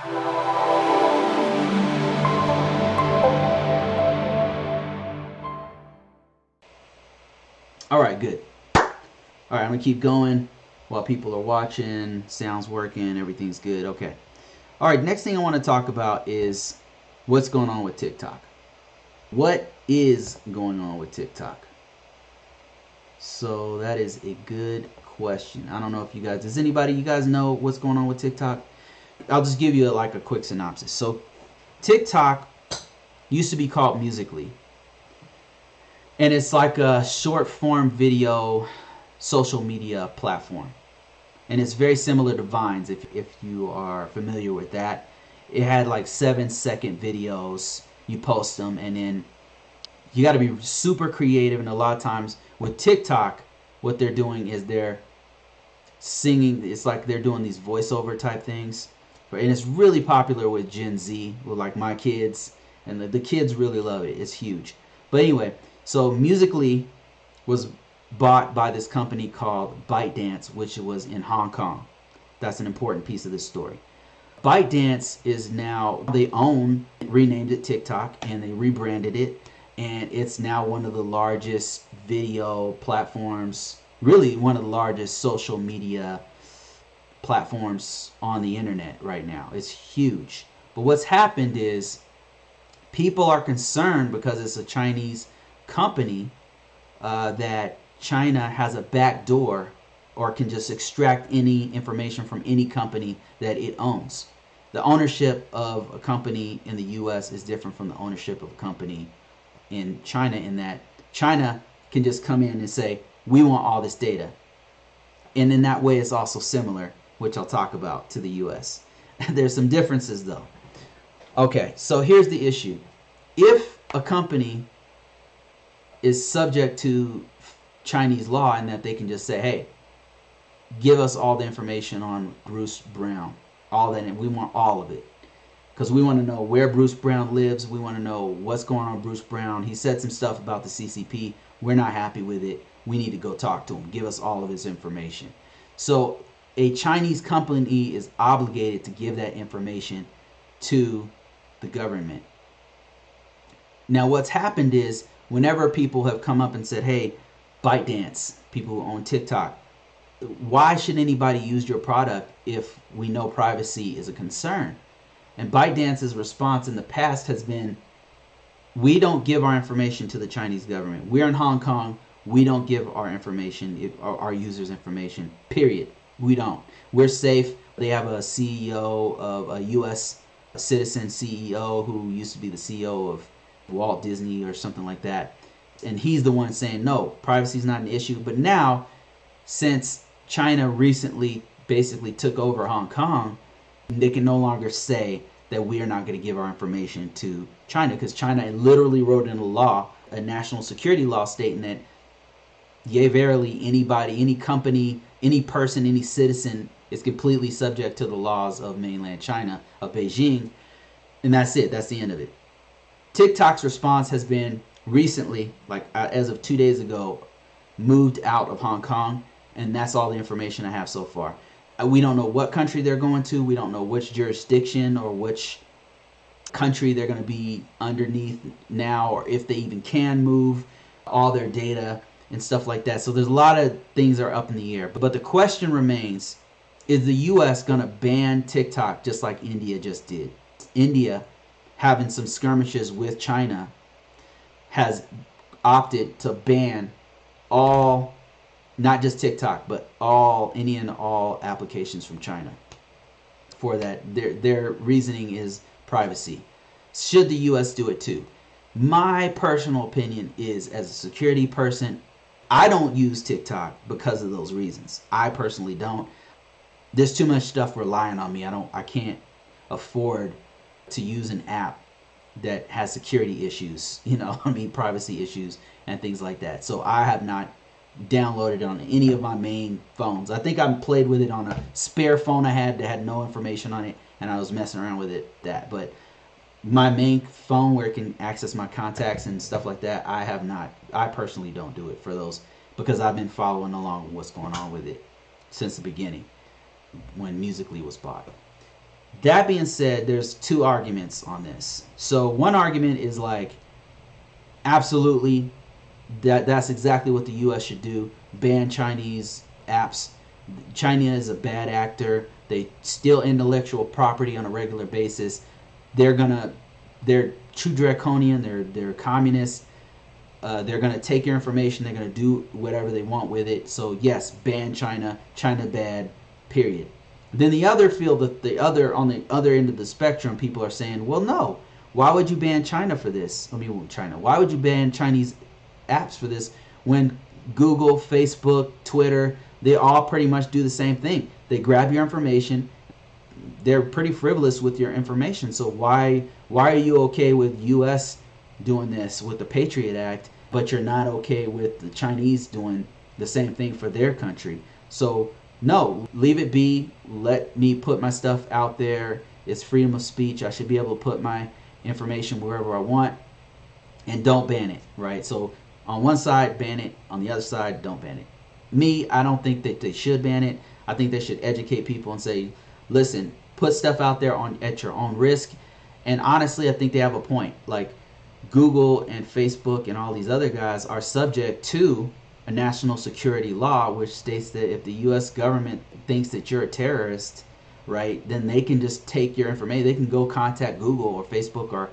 All right, good. All right, I'm gonna keep going while people are watching. Sound's working, everything's good. Okay. All right, next thing I want to talk about is what's going on with TikTok. What is going on with TikTok? So that is a good question. I don't know if you guys know what's going on with TikTok? I'll just give you like a quick synopsis. So TikTok used to be called Musical.ly, and it's like a short form video social media platform, and it's very similar to Vines if you are familiar with that. It had like 7-second videos. You post them, and then you got to be super creative. And a lot of times with TikTok, what they're doing is they're singing. It's like they're doing these voiceover type things, and it's really popular with Gen Z, with like my kids, and the kids really love it. It's huge. But anyway, so Musical.ly was bought by this company called ByteDance, which was in Hong Kong. That's an important piece of this story. ByteDance is now, they renamed it TikTok, and they rebranded it, and it's now one of the largest video platforms, really one of the largest social media platforms on the internet right now. It's huge. But what's happened is people are concerned because it's a Chinese company, that China has a back door or can just extract any information from any company that it owns. The ownership of a company in the US is different from the ownership of a company in China, in that China can just come in and say, we want all this data. And in that way, it's also similar, which I'll talk about, to the US. There's some differences though. Okay, so here's the issue. If a company is subject to Chinese law, in that they can just say, hey, give us all the information on Bruce Brown, all that, and we want all of it, because we want to know where Bruce Brown lives. We want to know what's going on with Bruce Brown. He said some stuff about the CCP. We're not happy with it. We need to go talk to him. Give us all of his information. So a Chinese company is obligated to give that information to the government. Now what's happened is, whenever people have come up and said, hey, ByteDance, people who own TikTok, why should anybody use your product if we know privacy is a concern? And ByteDance's response in the past has been, we don't give our information to the Chinese government. We're in Hong Kong. We don't give our information, our users' information, period. We don't. We're safe. They have a CEO of a U.S. citizen CEO who used to be the CEO of Walt Disney or something like that. And he's the one saying, no, privacy is not an issue. But now, since China recently basically took over Hong Kong, they can no longer say that we are not going to give our information to China, because China literally wrote in a law, a national security law, stating that, yea, verily, anybody, any company, any person, any citizen is completely subject to the laws of mainland China, of Beijing, and that's it. That's the end of it. TikTok's response has been recently, like as of 2 days ago, moved out of Hong Kong, and that's all the information I have so far. We don't know what country they're going to. We don't know which jurisdiction or which country they're going to be underneath now, or if they even can move all their data and stuff like that. So there's a lot of things that are up in the air. But the question remains, is the US going to ban TikTok just like India just did? India, having some skirmishes with China, has opted to ban all, not just TikTok, but any and all applications from China. For that, their reasoning is privacy. Should the US do it too? My personal opinion is, as a security person, I don't use TikTok because of those reasons. I personally don't. There's too much stuff relying on me. I can't afford to use an app that has security issues, privacy issues and things like that. So I have not downloaded it on any of my main phones. I think I played with it on a spare phone I had that had no information on it, and I was messing around with it but my main phone, where it can access my contacts and stuff like that, I have not. I personally don't do it for those, because I've been following along what's going on with it since the beginning, when Musical.ly was bought. That being said, there's two arguments on this. So one argument is like, absolutely, that's exactly what the U.S. should do. Ban Chinese apps. China is a bad actor. They steal intellectual property on a regular basis. They're too draconian. They're communists. They're gonna take your information. They're gonna do whatever they want with it. So yes, ban China. China bad. Period. Then the other field, on the other end of the spectrum, people are saying, well, no. Why would you ban China for this? China. Why would you ban Chinese apps for this when Google, Facebook, Twitter, they all pretty much do the same thing? They grab your information. They're pretty frivolous with your information. So why are you okay with U.S. doing this with the Patriot Act, but you're not okay with the Chinese doing the same thing for their country? So no, leave it be. Let me put my stuff out there. It's freedom of speech. I should be able to put my information wherever I want, and don't ban it, right? So on one side, ban it. On the other side, don't ban it. Me, I don't think that they should ban it. I think they should educate people and say, listen, put stuff out there at your own risk. And honestly, I think they have a point. Like Google and Facebook and all these other guys are subject to a national security law, which states that if the U.S. government thinks that you're a terrorist, right, then they can just take your information. They can go contact Google or Facebook or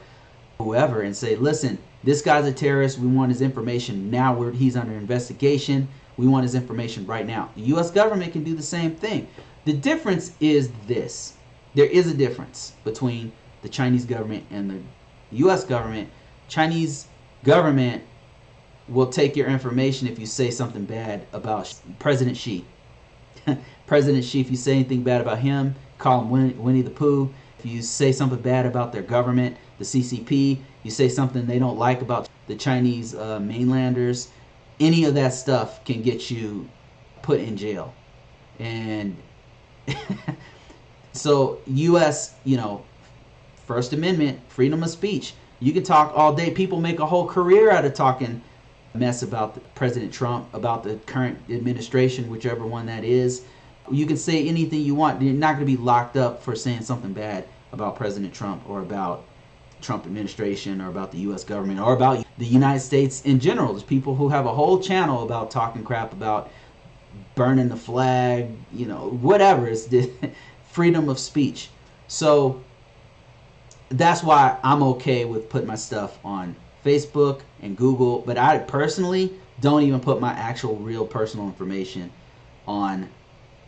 whoever and say, listen, this guy's a terrorist. We want his information now. He's under investigation. We want his information right now. The U.S. government can do the same thing. The difference is this. There is a difference between the Chinese government and the U.S. government. Chinese government will take your information if you say something bad about President Xi. President Xi, if you say anything bad about him, call him Winnie the Pooh. If you say something bad about their government, the CCP, you say something they don't like about the Chinese mainlanders, any of that stuff can get you put in jail. And so U.S., First Amendment, freedom of speech. You can talk all day. People make a whole career out of talking mess about President Trump, about the current administration, whichever one that is. You can say anything you want. You're not going to be locked up for saying something bad about President Trump or about Trump administration or about the U.S. government or about the United States in general. There's people who have a whole channel about talking crap about burning the flag, whatever. It's the freedom of speech. So that's why I'm okay with putting my stuff on Facebook and Google, but I personally don't even put my actual real personal information on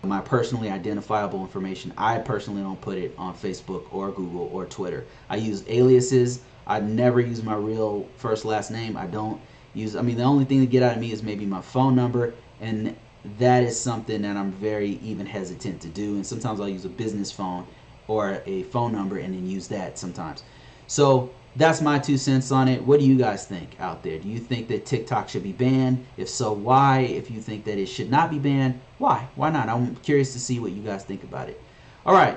my personally identifiable information. I personally don't put it on Facebook or Google or Twitter. I use aliases. I never use my real first last name. I don't use, the only thing to get out of me is maybe my phone number, and that is something that I'm very even hesitant to do. And sometimes I'll use a business phone or a phone number and then use that sometimes. So that's my 2 cents on it. What do you guys think out there? Do you think that TikTok should be banned? If so, why? If you think that it should not be banned, why? Why not? I'm curious to see what you guys think about it. All right.